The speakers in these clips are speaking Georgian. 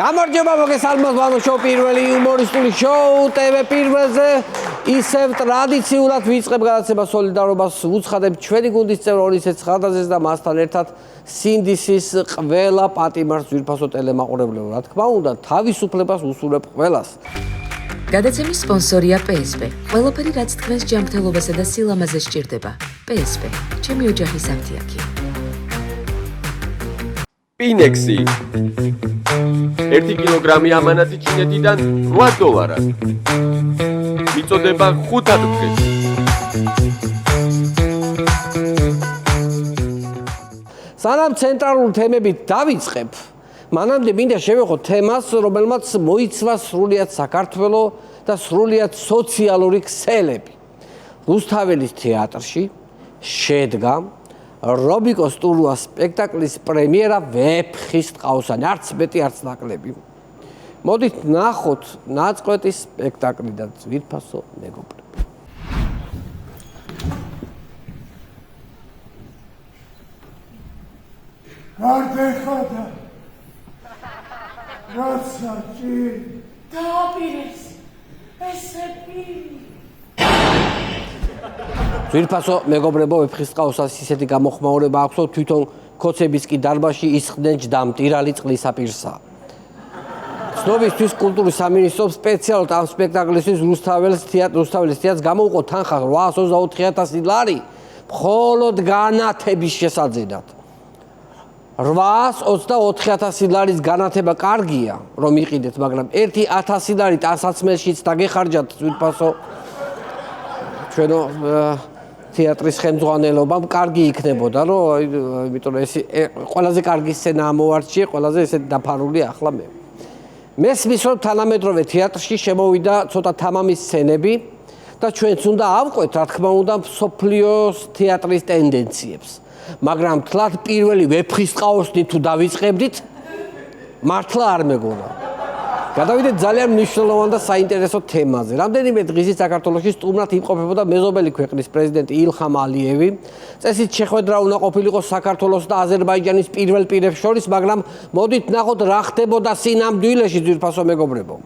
გამარჯობა მოგესალმოთ ბანოშო პირველი იუმორისტული შოუ TV პირველზე ისევ ტრადიციულად ვიწყებ გადაცემას სოლიდარობას უცხადებ ჩვენი გუნდის წევრ ორისეც ხარდაძეს და მასთან ერთად სინდისის ყველა პატიმარს ძვირფასო ტელემაყურებლებო რა თქმა უნდა თავისუფლებას უსურვებ ყველას გადაცემის სპონსორია PSP ყველაფერი რაც თქვენს ჯანმრთელობასა და სილამაზეს სჭირდება PSP ჩემი ოჯახის აფთიაქი Pinexi 1 კილოგრამი ამანათი ჩინეთიდან $8. მიწოდება 5 დღეს. სანამ ცენტრალურ თემებით დავიწყებ, მანამდე მინდა შევეხოთ თემას, რომელმაც მოიცვა სრულიად საქართველო და სრულიად სოციალური ქსელები. რუსთაველის თეატრში შედგა რობიკოს ტურუას სპექტაკლის პრემიერა ვეფხის ტყავსანი, არც მეტი, არც ნაკლები. მოდით ნახოთ ნაწყვეტის სპექტაკლი და ძვირფასო მეგობრები. გარდეხადა რაცა ჭირი დააპირეს ესე პირი ძვირფასო მეგობრებო ვეფხის ტყავსას ისეთი გამოხმაურება აქვს თვითონ ქოცების კი დარბაზში ისხდნენ ჯდა მტირალი წყლისაპირსა. ცნობისთვის კულტურის სამინისტრომ სპეციალურად ამ სპექტაკლისთვის რუსთაველის თეატრს გამოუყო თანხა $824,000 მხოლოდ განათების შესაძენად. $824,000 განათება კარგია რომ იყიდეთ, მაგრამ $1,000 ტანსაცმელშიც დაგეხარჯათ ძვირფასო ჩვენო თეატრის ხელმძღვანელობამ კარგი იქნებოდა, რომ იმიტომ რომ ეს ყველაზე კარგი სცენა ამოვარჩიე, ყველაზე ესეთ დაფარული ახლა მე. მესმის რომ თანამედროვე თეატრში შემოვიდა ცოტა თამამის სცენები და ჩვენც უნდა ავყვეთ, რა თქმა უნდა, მსოფლიოს თეატრის ტენდენციებს. მაგრამ თლად პირველი ვეფხის ტყავსნით თუ დავიწყებდით, მართლა არ მეგონა. გადავიდეთ ძალიან მნიშვნელოვან და საინტერესო თემაზე. რამდენიმე დღისით საქართველოში სტუმრად იმყოფებოდა მეზობელი ქვეყნის პრეზიდენტი ილჰამ ალიევი. წესით შეხვედრა უნდა ყოფილიყო საქართველოს და აზერბაიჯანის პირველ პირებს შორის, მაგრამ მოდით ნახოთ რა ხდებოდა სინამდვილეში ძვირფასო მეგობრებო.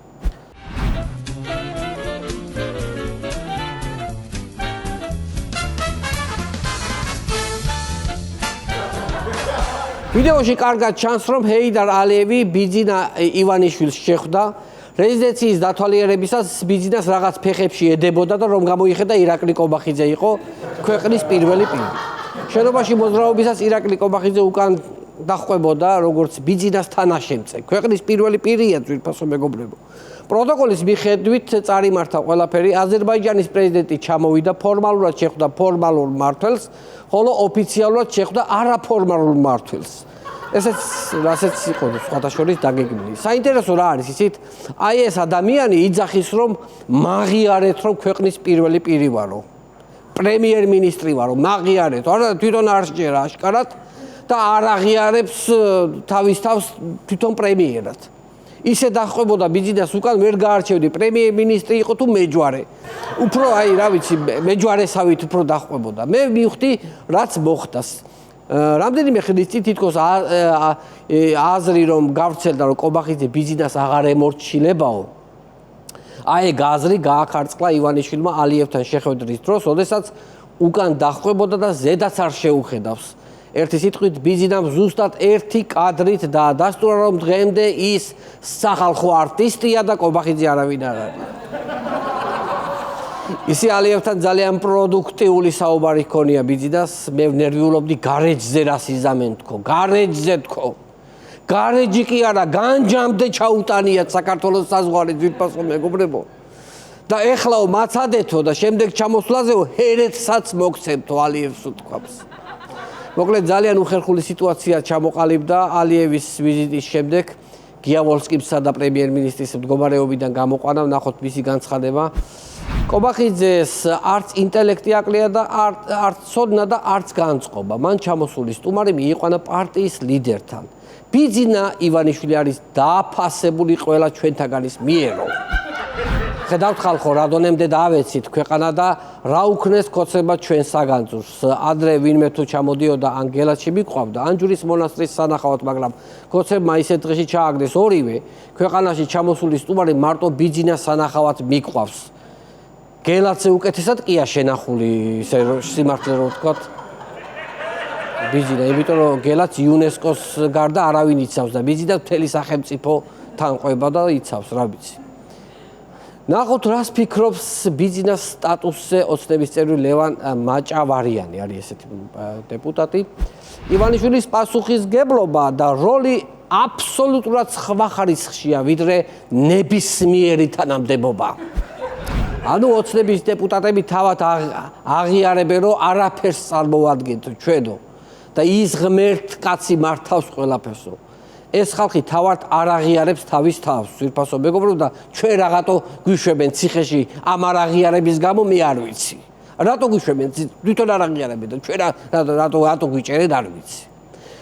ვიდეოში კარგად ჩანს, რომ ჰეიდარ ალიევი ბიძინა ივანიშვილს შეხვდა. რეზიდენციის დათვალიერებისას ბიძინას რაღაც ფეხებში ედებოდა და რომ გამოიხედა ირაკლი კობახიძე იყო ქვეყნის პირველი პირი. შენობაში მოძრაობისას ირაკლი კობახიძე უკან დაჰყვებოდა როგორც ბიძინას თანაშემწე. ქვეყნის პირველი პირია ძვირფასო მეგობრებო. პროტოკოლის მიხედვით წარიმართა ყველაფერი. აზერბაიჯანის პრეზიდენტი ჩამოვიდა, ფორმალურად შეხვდა ფორმალურ მმართველს, ხოლო ოფიციალურად შეხვდა არაფორმალურ მმართველს. ესეც რასაც იყო სხვათა შორის დაგეგმილი. საინტერესო რა არის ისიც, აი ეს ადამიანი იძახის რომ მაღიარეთ რომ ქვეყნის პირველი პირი ვარო. პრემიერ-მინისტრი ვარო, მაღიარეთ. არა თვითონ არ შეერა აშკარად და არ აღიარებს თავის თავს თვითონ პრემიერად. ისე დახვებოდა ბიძინას უკან ვერ გაარჩევდი პრემიერ-მინისტრი იყო თუ მეჯვარე. უფრო აი რა ვიცი მეჯვარესავით უფრო დახვებოდა. მე მივხვდი რაც მოხდას. რამდენიმე ხნის წინ თითქოს აზრი რომ გავრცელდა რომ კობახიძე ბიძინას აღარ ემორჩილებაო. აი გაზრი გაახარწყლა ივანიშვილმა ალიევთან შეხვედრის დროს, როდესაც უკან დახვებოდა და ზედაც არ შეუხედავს. ერთი სიტყვით ბიძინამ ზუსტად ერთი კადრით დაადასტურა რომ დღემდე ის სახალხო არტისტია და კობახიძე არავინ არ არის. ისი ალიევთან ძალიან პროდუქტიული საუბარი ჰქონია ბიძინას, მე ნერვიულობდი გარეჯზე რას იზამენ თქო, გარეჯზე თქო. გარეჯი კი არა, განჯამდე ჩაუტანიათ საქართველოს საზღვარი ძვირფასო მეგობრებო. და ეხლაო მაცადეთო და შემდეგ ჩამოსვლაზეო ჰერეთსაც მოგცემთო ალიევს უთქვამს. მოკლედ ძალიან უხერხული სიტუაცია ჩამოყალიბდა ალიევის ვიზიტის შემდეგ გიავოლსკიმსა და პრემიერ-მინისტრის მდგომარეობიდან გამოყვანა, ნახოთ მისი განცხადება. კობახიძეს არც ინტელექტი აკლია და არც ცოდნა და არც განწყობა. მან ჩამოსული სტუმარი მიიყვანა პარტიის ლიდერთან. ბიძინა ივანიშვილი არის დააფასებული ყველა ჩვენთაგანის მიერო. ხედავთ ხალხო, რა დონემდე დაავეცით ქვეყანა და რა უქნეს ქოცება ჩვენ საგანძურს. ადრე ვინმე თუ ჩამოდიოდა ან გელათში მიყვავდა, ან ჯვრის მონასტრის სანახავად, მაგრამ ქოცებმა ისეთ დღეში ჩააგდეს ორივე, ქვეყანაში ჩამოსული სტუმარი მარტო ბიძინას სანახავად მიყვავს. გელათზე უკეთესად კია შენახული, ისე სიმართლე რო ვთქვათ. ბიძინა, იმიტომ რომ გელათს იუნესკოს გარდა არავინ იცავს და ბიძინა მთელი სახელმწიფო თანყვება და იცავს, რა ვიცი. ნახოთ, რას ფიქრობს ბიძინას სტატუსზე ოცნების წევრი ლევან მაჭავარიანი, არის ესეთი დეპუტატი. ივანიშვილის პასუხისგებლობა და როლი აბსოლუტურად სხვა ხარისხშია, ვიდრე ნებისმიერი თანამდებობა. ანუ ოცნების დეპუტატები თავად აღიარებენ, რომ არაფერს წარმოადგენთ ჩვენო და ის ღმერთ კაცი მართავს ყველაფერსო. ეს ხალხი თავად არ აღიარებს თავის თავს, ძვირფასო მეგობრებო და ჩვენ რაღაცო გვიშვებენ ციხეში ამ არ აღიარების გამო მე არ ვიცი. რატო გვიშვებენ? თვითონ არ აღიარებენ და ჩვენ რატო გვიჭერენ არ ვიცი.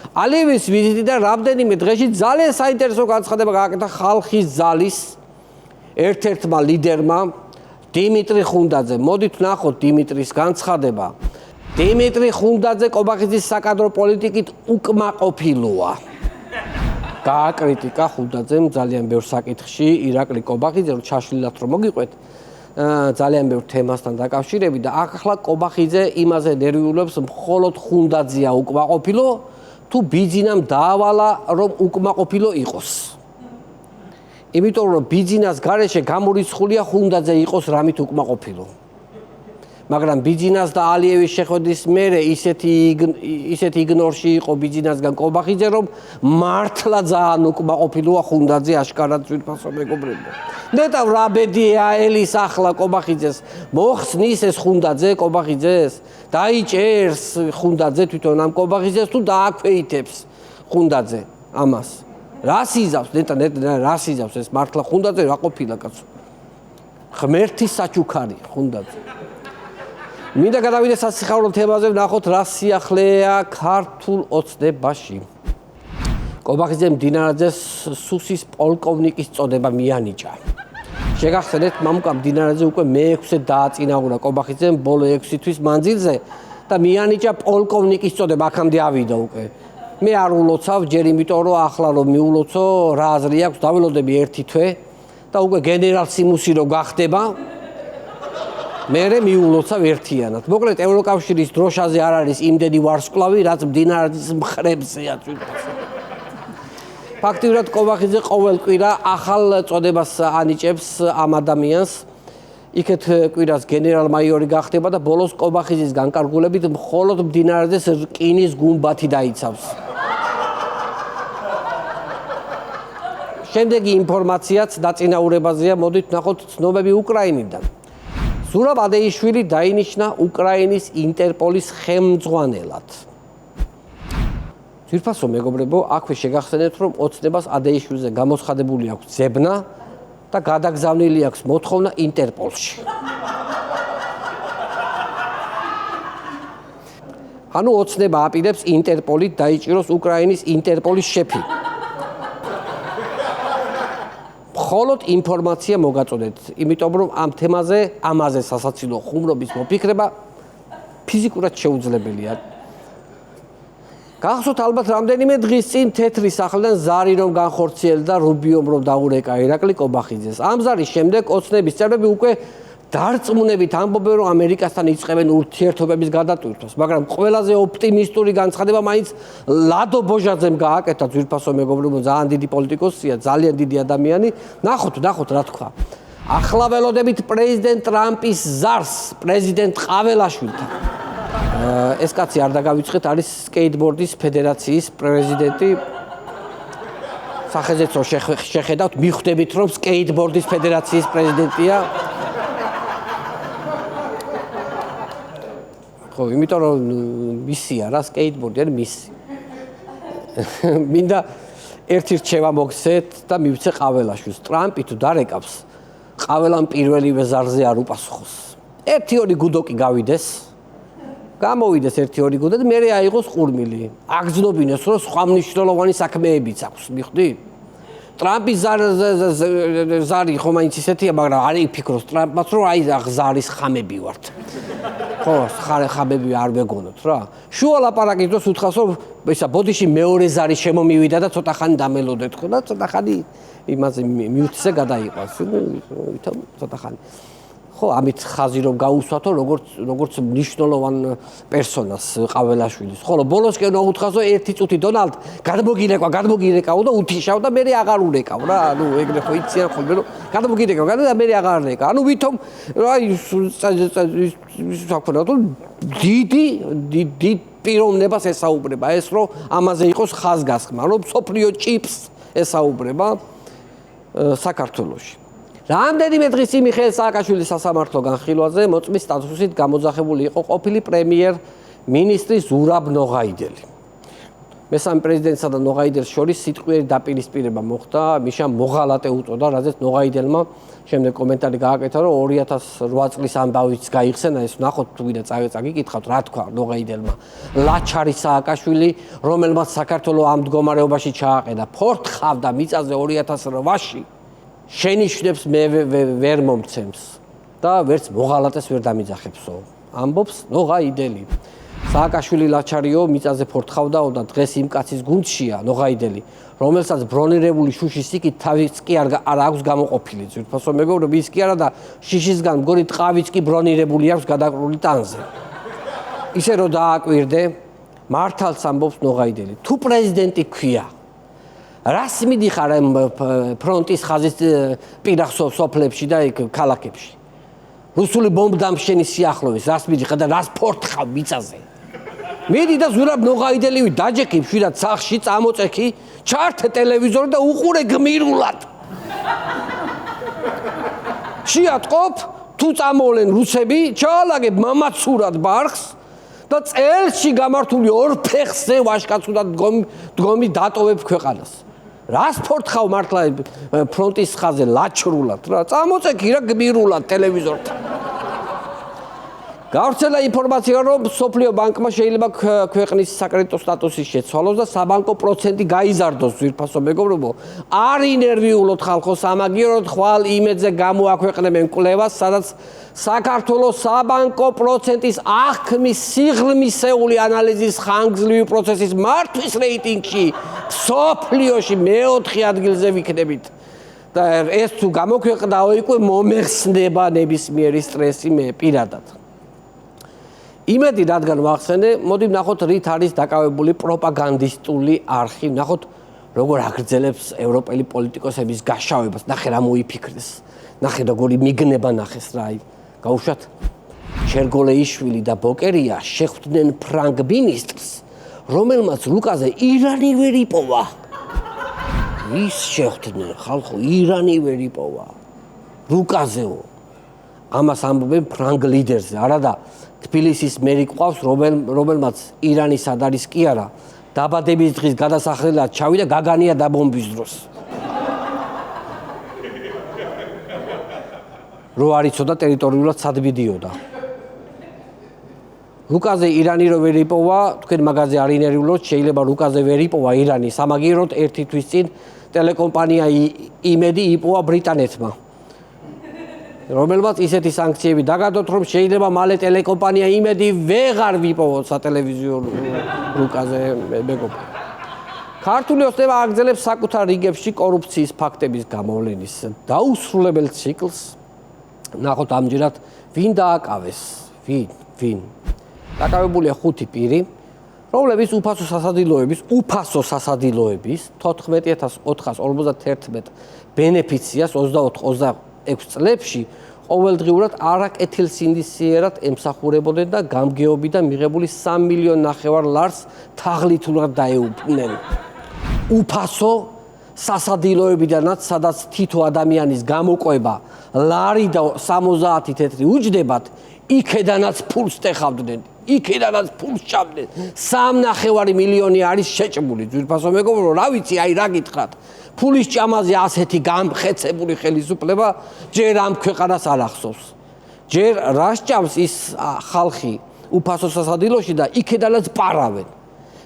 ალიევის ვიზიტიდან რამდენიმე დღეში ძალიან საინტერესო განცხადება გააკეთა ხალხის ძალის ერთ-ერთმა ლიდერმა დიმიტრი ხუნდაძე. მოდით ვნახოთ დიმიტრის განცხადება. დიმიტრი ხუნდაძე კობახიძის საკადრო პოლიტიკით უკმაყოფილოა. გააკრიტიკა ხუნდაძემ ძალიან ბევრ საკითხში ირაკლი კობახიძე, რომ ჩაშლილად რომ მოგიყვეთ ძალიან ბევრ თემასთან დაკავშირებით და ახლა კობახიძე იმაზე ნერვიულობს, მხოლოდ ხუნდაძეა უკმაყოფილო, თუ ბიძინამ დაავალა, რომ უკმაყოფილო იყოს. იმიტომ რომ ბიძინას გარეშე გამორიცხულია ხუნდაძე იყოს რამით უკმაყოფილო. მაგრამ ბიძინას და ალიევის შეხვედრის მერე ისეთი იგნორში იყო ბიძინასგან კობახიძე, რომ მართლა ძალიან უკმაყოფილოა ხუნდაძე აშკარად ძვირფასო მეგობრებო. ნეტავ რა ბედია ელის ახლა კობახიძეს, მოხსნის ეს ხუნდაძე კობახიძეს, დაიჭერს ხუნდაძე თვითონ ამ კობახიძეს თუ დააქვეითებს ხუნდაძე ამას. რას იზავს, რას იზავს ეს მართლა ხუნდაძე რა ყოფილა კაცო. ღმერთის საჩუქარი ხუნდაძე. მინდა გადავიდე სასიხარულო თემაზე, ვნახოთ რა სიახლეა ქართულ ოცნებაში. კობახიძემ დინარაძეს სუსის პოლკოვნიკის წოდება მიანიჭა. შეგახსენეთ, მამუკა დინარაძე უკვე მე-6-ე დააწინაურა კობახიძემ ბოლო 6 თვის მანძილზე და მიანიჭა პოლკოვნიკის წოდება, აქამდე ავიდა უკვე. მე არ ულოცავ ჯერ იმიტომ, რომ ახლა რომ მიულოცო, რა აზრი აქვს, დაველოდები 1 თვე და უკვე გენერალ სიმუსი რო გახდება. მერე მიულოცავ ერთიანად. მოკლედ ევროკავშირის დროშაზე არ არის იმდენი ვარსკვლავი, რაც მდინარაძის მხრებზეა ძვირფასო. ფაქტიურად კობახიძე ყოველ კვირა ახალ წოდებას ანიჭებს ამ ადამიანს. იქეთ კვირას გენერალ-მაიორი გახდება და ბოლოს კობახიძის განკარგულებით მხოლოდ მდინარაძეს რკინის გუმბათი დაიცავს. შემდეგი ინფორმაციაც დაწინაურებაზეა, მოდით ვნახოთ ცნობები უკრაინიდან. ზურაბ ადეიშვილი დაინიშნა უკრაინის ინტერპოლის ხელმძღვანელად. ძვირფასო მეგობრებო, აქვე შეგახსენეთ, რომ ოცნებას ადეიშვილზე გამოცხადებული აქვს ძებნა და გადაგზავნილი აქვს მოთხოვნა ინტერპოლში. ანუ ოცნება აპირებს ინტერპოლით დაიჭიროს უკრაინის ინტერპოლის შეფი. მხოლოდ ინფორმაცია მოგაწოდეთ, იმიტომ რომ ამ თემაზე, ამაზე სასაცილო ხუმრობის მოფიქრება ფიზიკურად შეუძლებელია. გახსოვთ ალბათ რამდენიმე დღის წინ თეთრი სახლიდან ზარი რომ განხორციელდა რუბიომ რომ დაურეკა ირაკლი კობახიძეს. ამ ზარის შემდეგ ოცნების წევრები უკვე დარწმუნებით ამბობენ, რომ ამერიკასთან იწყებენ ურთიერთობების გადატვირთვას, მაგრამ ყველაზე ოპტიმისტური განცხადება მაინც ლადო ბოჟაძემ გააკეთა, ძვირფასო მეგობრებო, ძალიან დიდი პოლიტიკოსია, ძალიან დიდი ადამიანი. ნახოთ რა თქვა. ახლა ველოდებით პრეზიდენტ ტრამპის ზარს, პრეზიდენტ ყაველაშვილთან. ეს კაცი არ დაგავიწყეთ, არის სკეიტბორდის ფედერაციის პრეზიდენტი. სახეზეც რო შეხედავთ, მიხვდებით, რომ სკეიტბორდის ფედერაციის პრეზიდენტია. ხო, იმიტომ რომ მისია რა სკეიტბორდი არის მისი. მინდა ერთი რჩევა მოგცეთ და მივცე ყაველაშვილს. ტრამპი თუ დარეკავს, ყაველამ პირველივე ზარზე არ უპასუხოს. 1-2 გუდოკი გავიდეს. გამოვიდეს 1-2 გუდო და მერე აიღოს ყურმილი. აგზნობინეს, რომ სხვა მნიშვნელოვანი საქმეებიც აქვს, მიხვდი? ტრამპის ზარი ხომ მაინც ისეთია, მაგრამ არ იფიქროს ტრამპმაც, რომ აი ზარის ხამები ვართ. ხო, ხამები არ მეგონოთ რა. შუა ლაპარაკის დროს უთხრას, რომ ისა ბოდიში მეორე ზარი შემომივიდა და ცოტა ხანი დამელოდეთ ხო და ცოტა ხანი იმაზე მიუთზე გადაიყვანს. ვითომ ცოტა ხანი. ხო, ამით ხაზი რომ გაუსვათო, როგორც მნიშვნელოვან პერსონას ყაველაშვილის. ხოლო ბოლოსკენ უთხრას, რომ ერთი წუთი დონალდ გადმოგირეკავ და უთიშავ და მე აღარ ურეკავ რა. ანუ ეგრე ხო იციან ხოლმე რომ გადმოგირეკავ და მე აღარ რეკავ. ანუ ვითომ აი საქმე თუ დიდი პიროვნებას ესაუბრება ეს რომ ამაზე იყოს ხაზგასხმა, რომ სოფლიო ჭიპს ესაუბრება საქართველოში. რამდენიმე დღის წინ მიხეილ სააკაშვილის სასამართლო განხილვაზე მოწმის სტატუსით გამოძახებული იყო ყოფილი პრემიერ-მინისტრი ზურაბ ნოღაიდელი. მესამე პრეზიდენტსა და ნოღაიდელს შორის სიტყვიერი დაპირისპირება მოხდა, მიშა მოღალატე უწოდა, რაზეც ნოღაიდელმა შემდეგ კომენტარი გააკეთა, რომ 2008 წლის ამბავიც გაიხსენა, ეს ნახოთ თუ ვიდა წაგიკითხავთ, რა თქვა ნოღაიდელმა. ლაჩარი სააკაშვილი, რომელმაც საქართველოს ამ მდგომარეობაში ჩააყენა, ფორთხავდა მიწაზე 2008-ში. შენიშნებს მე ვერ მომცემს და ვერც მოღალატეს ვერ დამიძახებსო. ამბობს ნოღაიდელი. სააკაშვილი ლაჩარიო მიწაზე ფორთხავდაო და დღეს იმ კაცის გუნდშია ნოღაიდელი, რომელსაც ბრონირებული შუშის სიკით თავიც კი არ აქვს გამოყოფილი. ძვირფასო მეგობრებო, ის კი არა და შიშისგან მგონი ტყავიც კი ბრონირებული აქვს გადაკრული ტანზე. ისე რომ დააკვირდე, მართალს ამბობს ნოღაიდელი. თუ პრეზიდენტი ქვია რას მიდიხარ ფრონტის ხაზის პირახ სოფლებში და ქალაქებში. რუსული ბომბდამშენის სიახლოვეს რას მიდიხარ და რას ფორთხავ მიწაზე. მიდი და ზურაბ ნოღაიდელივი დაჯექი მშვიდად სახლში, წამოწექი, ჩართე ტელევიზორი და უყურე გმირულად. შეატყობ, თუ წამოვლენ რუსები, ჩაალაგებ მამაცურად ბარხს და წელში გამართული 2 ფეხზე ვაშკაცუდად დგომი დატოვებ ქვეყანას. რას ფორთხავ მართლა ფრონტის ხაზზე ლაჩრულად რა, წამოწექი რა გმირულად ტელევიზორთან. გავრცელა ინფორმაცია, რომ სოფლიო ბანკმა შეიძლება ქვეყნის საკრედიტო სტატუსის შეცვალოს და საბანკო პროცენტი გაიზარდოს. ძვირფასო მეგობრებო, არ ინერვიულოთ ხალხო სამაგიეროდ, ხვალ იმედზე გამოაქვეყნებენ კვლევას, სადაც საქართველოს საბანკო პროცენტის აღქმის სიღრმისეული ანალიზის ხანგრძლივი პროცესის მართვის რეიტინგში სოფლიოში მე-4 ადგილზე ვიქნებით. და ეს თუ გამოქვეყნაო, უკვე მომეხსნება ნებისმიერი სტრესი მე პირადად. იმედი რადგან ვახსენე, მოდი ვნახოთ რით არის დაკავებული პროპაგანდისტული არხი, ვნახოთ როგორ აგრძელებს ევროპელი პოლიტიკოსების გაშავებას, ნახე რა მოიფიქრეს, ნახე როგორი მიგნება ნახეს რა, გაუშვათ შერგოლეიშვილი და ბოკერია შეხვდნენ ფრანგ მინისტრს, რომელმაც რუკაზე ირანი ვერ იპოვა. ის შეხვდნენ ხალხო, ირანი ვერ იპოვა. რუკაზეო. ამას ამბობენ ფრანგ ლიდერზე, არა და თბილისის მერი ყავს, რომელმაც ირანის სად არის კი არა, დაბადების დღის გადასახლებლად ჩავიდა გაგანია დაბომბვის დროს. რო არ იცოდა ტერიტორიულად სად მიდიოდა. რუკაზე ირანი რო ვერ იპოვა, თქვენ მაგაზე არ ინერვიულოთ, შეიძლება რუკაზე ვერ იპოვა ირანი, სამაგიეროდ ერთი თვის წინ ტელეკომპანია იმედი იპოვა ბრიტანეთმა. რომელმაც ისეთი სანქციები დაგადოთ, რომ შეიძლება მალე ტელეკომპანია იმედი ვეღარ ვიპოვოთ სატელევიზიო რუკაზე მეგობრებო. ქართული ოცნება აგრძელებს საკუთარ რიგებში კორუფციის ფაქტების გამოვლენის დაუსრულებელ ციკლს. ნახოთ ამჯერად ვინ დააკავეს, ვინ. დაკავებულია 5 პირი, რომლებიც უფასო სასადილოების 14451 ბენეფიციას 24-26 წლებში ყოველდღიურად არაკეთილსინდისიერად ემსახურებოდნენ და გამგეობიდან მიღებული 3,5 მილიონ ლარს თაღლითურად დაეუფლნენ. უფასო სასადილოებიდანაც, სადაც თითო ადამიანის გამოყვება ლარი და 70 თეთრი უჯდებათ, იქედანაც ფულს ტეხავდნენ. იქედანაც ფულს ჭამდნენ. 3,5 მილიონი არის შეჭმული. ძვირფასო მეგობრო, რა ვიცი, აი რა გითხრათ. ფულის ჭამაზე ასეთი გამხეცებული ხელისუფლება ჯერ ამ ქვეყანას არ ახსოვს. ჯერ რას ჭამს ის ხალხი უფასო სასადილოში და იქედანაც პარავენ.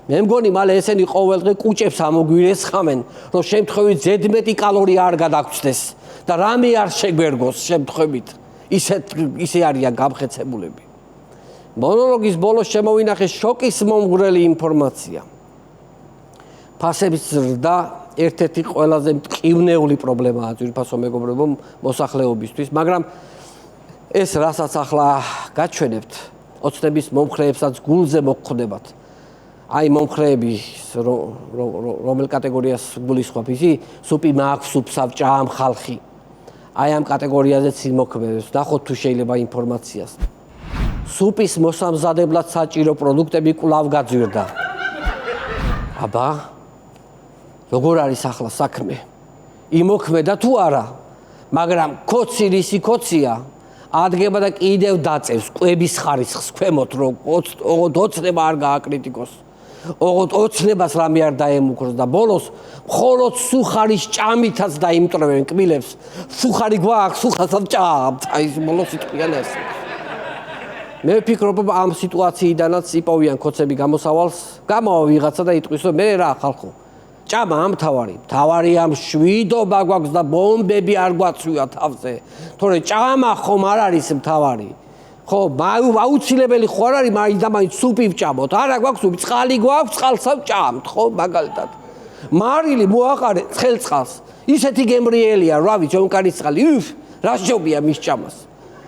მე მგონი მალე ესენი ყოველდღე კუჭებს ამოგვირესხამენ, რომ შემთხვევით ზედმეტი კალორია არ გადაგწდეს და რამე არ შეგვერგოს შემთხვევით. ისე არიან გამხეცებულები. მონოლოგის ბოლოს შემოვინახე შოკის მომგვრელი ინფორმაცია. ფასების ზრდა ერთ-ერთი ყველაზე მტკივნეული პრობლემაა ძვირფასო მეგობრებო მოსახლეობისთვის, მაგრამ ეს რასაც ახლა გაჩვენებთ, ოცნების მომხრეებსაც გულზე მოხვდებათ. აი მომხრეები რომელ კატეგორიას გულისხმობ, ისი სუპი მაქვს, სუპს ავჭამ ხალხი. აი ამ კატეგორიაზეც იმოქმედებს, ნახოთ თუ შეიძლება ინფორმაციას. სუპის მოსამზადებლად საჭირო პროდუქტები კვლავ გაძვირდა. აბა, როგორ არის ახლა საქმე? იმოქმედა თუ არა? მაგრამ კოცი რისი კოცია? ადგება და კიდევ დაწევს კვების ხარისხს ქვემოთ, რომ ოცნება არ გააკრიტიკოს. ოღონდ ოცნებას რამე არ დაემუქროს და ბოლოს მხოლოდ სუხარის ჭამითაც დაიმტრევენ კბილებს. სუხარი გვაქვს, სუხას ვჭამთ. აი ეს ბოლოს იტყვიან ესე. მე ვფიქრობ ამ სიტუაციიდანაც იპოვიან კოცები გამოსავალს, გამოვა ვიღაცა და იტყვის რომ მე რა ხალხო. ჭამა ამ თავარი ამ შვიდობა გვაქვს და ბომბები არ გვაცვია თავზე. თორე ჭამა ხომ არ არის მთავარი. ხო, აუცილებელი ხო არ არის მაინც და მაინც სუპი ვჭამოთ. არა გვაქვს სუპი, წყალი გვაქვს, წყალსა ვჭამთ, ხო, მაგალითად. მარილი მოაყარე ცხელწყალს. ისეთი გემრიელია, რა ვიცი, ონკარის წყალი. რა შეობია მის ჭამას.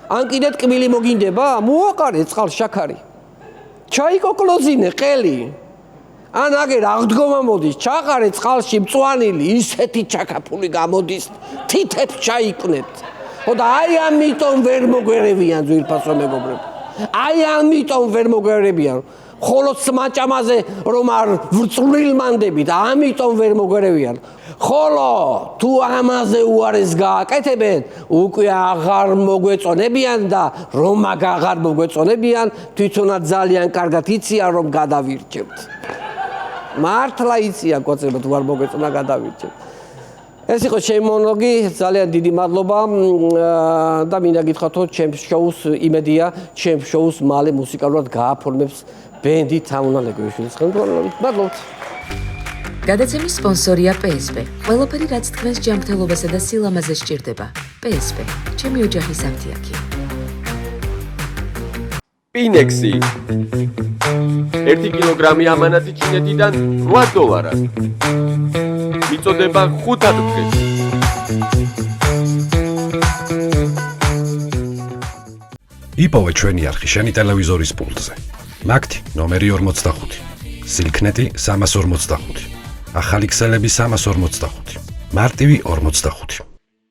ან კიდე ტკბილი მოგინდება, მოაყარე წყალს შაქარი. ჩაიკოკლოზინე ყელი. ან აგერ აღდგომა მოდის, ჩაყარე წყალში მწვანილი, ისეთი ჩაკაფული გამოდის, თითებს ჩაიკვნებთ. ხო და აი ამიტომ ვერ მოგვერევიან ძვირფასო მეგობრებო. აი ამიტომ ვერ მოგვერევიან. ხოლო სმაჭამაზე რომ არ ვრწმილმანდებით, ამიტომ ვერ მოგვერევიან. ხოლო თუ ამაზე უარეს გააკეთებენ, უკვე აღარ მოგვეწონებიან და რომ აღარ მოგვეწონებიან, თვითონაც ძალიან კარგად იციან რომ გადავირჩევთ. მართლა იციან კოცებო თუ არ მოგვეწონა გადავირჩევთ. ეს იყო ჩემი მონოლოგი, ძალიან დიდი მადლობა და მინდა გითხრათ, ჩემს შოუს იმედია, ჩემს შოუს მალე მუსიკალურად გააფორმებს ბენდი თამუნა ლეგოიშვილის ხელმძღვანელობით. მადლობთ. გადაცემის სპონსორია PSP. ყველაფერი რაც თქვენს ჯანმრთელობასა და სილამაზეს სჭირდება. PSP. ჩემი ოჯახის აფთიაქი. Pinexi. 1 კილოგრამი ამანათი ჩინეთიდან $8. მიწოდება 5 დღეს. იპოვე ჩვენი არხი შენი ტელევიზორის პულტზე. მაგთი ნომერი 45. სილქნეტი 345. ახალი ქსელები 345. მარტივი 45.